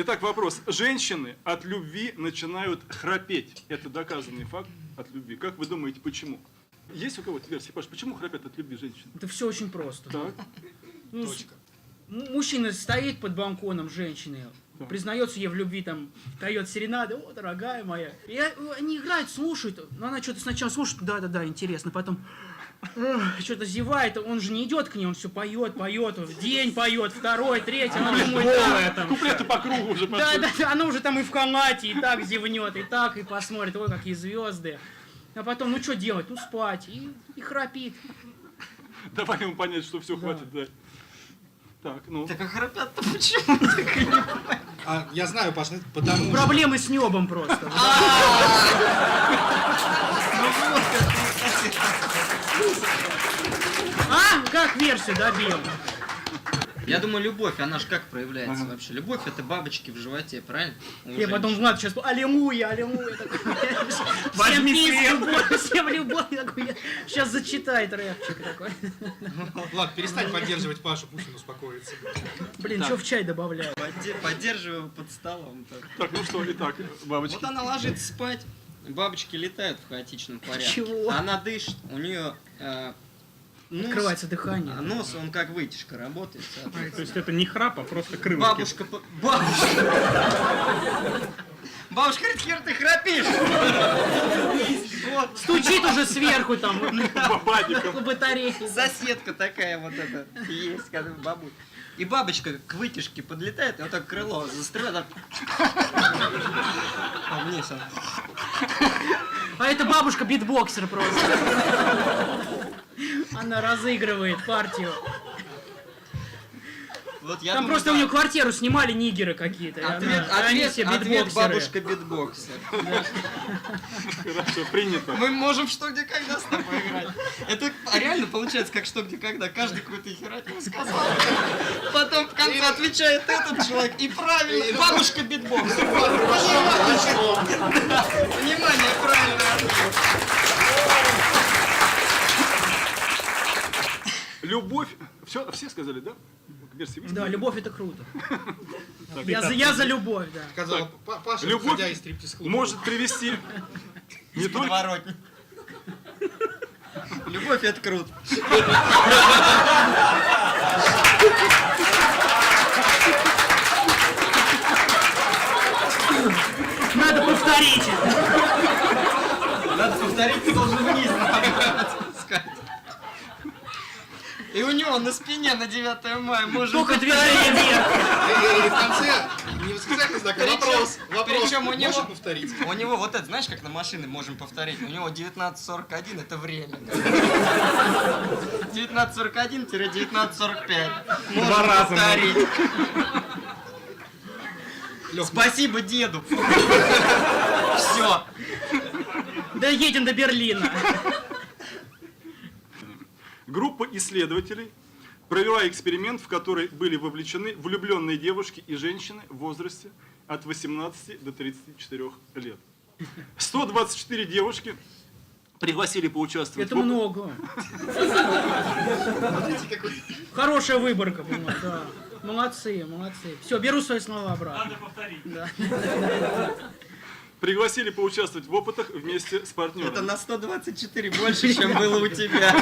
Итак, вопрос. Женщины от любви начинают храпеть. Это доказанный факт от любви. Как вы думаете, почему? Есть у кого-то версия, Паш, почему храпят от любви женщины? Это все очень просто. Так. Ну, Точка. Мужчина стоит под балконом женщины, Да. признается ей в любви, там, поет серенады, о, дорогая моя. Они играют, слушают, но она что-то сначала слушает, да-да-да, интересно, потом что-то зевает, он же не идет к ней, он все поет, в день поет, второй, третий, она думает, там, Куплеты по кругу уже пошли. да, она уже там и в халате, и так зевнет, и так, и посмотрит, ой, какие звезды. А потом, ну что делать, ну спать, и храпит. Давай ему понять, что все, хватит, да. Так, ну. Так а храпят-то почему? Я знаю, Паш, потому что... Проблемы с небом просто. А? Как версию добил? Я думаю, любовь, она же как проявляется вообще? Любовь — это бабочки в животе, правильно? Я потом Влад сейчас, аллилуйя, такой. Всем любовь, всем любовь, такой. Сейчас зачитает рэпчик такой. Влад, перестань поддерживать Пашу, пусть он успокоится. Блин, что в чай добавляют? Поддерживаю под столом. Так, ну что, итак, бабочки. Вот она ложится спать, бабочки летают в хаотичном порядке. Чего? Она дышит, у нее Открывается дыхание. нос, он как вытяжка работает. То есть это не храп, а просто крылышки. Бабушка говорит, хер ты храпишь. Вот. Стучит уже сверху там, Бабадиком. по батарее. Соседка такая вот эта есть, как бабушка. И бабочка к вытяжке подлетает, и вот так крыло застряет. А вниз она. А это бабушка-битбоксер просто. Она разыгрывает партию. Вот я Там думаю, просто да. у нее квартиру снимали нигеры какие-то. Ответ бабушка-битбоксер. Хорошо, принято. Мы можем что, где, когда с тобой играть. Это реально получается как что, где, когда. Каждый какую-то херотину сказал. Потом в конце отвечает этот человек. И правильно. Бабушка-битбоксер. Внимание, правильно. Любовь. Все сказали, да? Версии Да, любовь это круто. Так, Я за любовь, да. Сказала Паша, Любовь выходя из стриптиз-клуба. может привести не только... Подворотни. Любовь — это круто. Надо повторить. Надо повторить, ты должен вниз сказать. И у него на спине на 9 мая можно Только движение вверх. И в конце не восклицательный знак, а вопрос. Причем у него... Можешь повторить? У него вот это, знаешь, как на машины можем повторить? У него 19:41 это время. 19:41-19:45. Можем повторить. Спасибо деду. Все. Да едем до Берлина. Группа исследователей провела эксперимент, в который были вовлечены влюбленные девушки и женщины в возрасте от 18 до 34 лет. 124 девушки пригласили поучаствовать. Это много. Хорошая выборка, по-моему, да. Молодцы. Все, беру свои слова обратно. Надо повторить. Да. Пригласили поучаствовать в опытах вместе с партнерами. Это на 124 больше, чем было у тебя.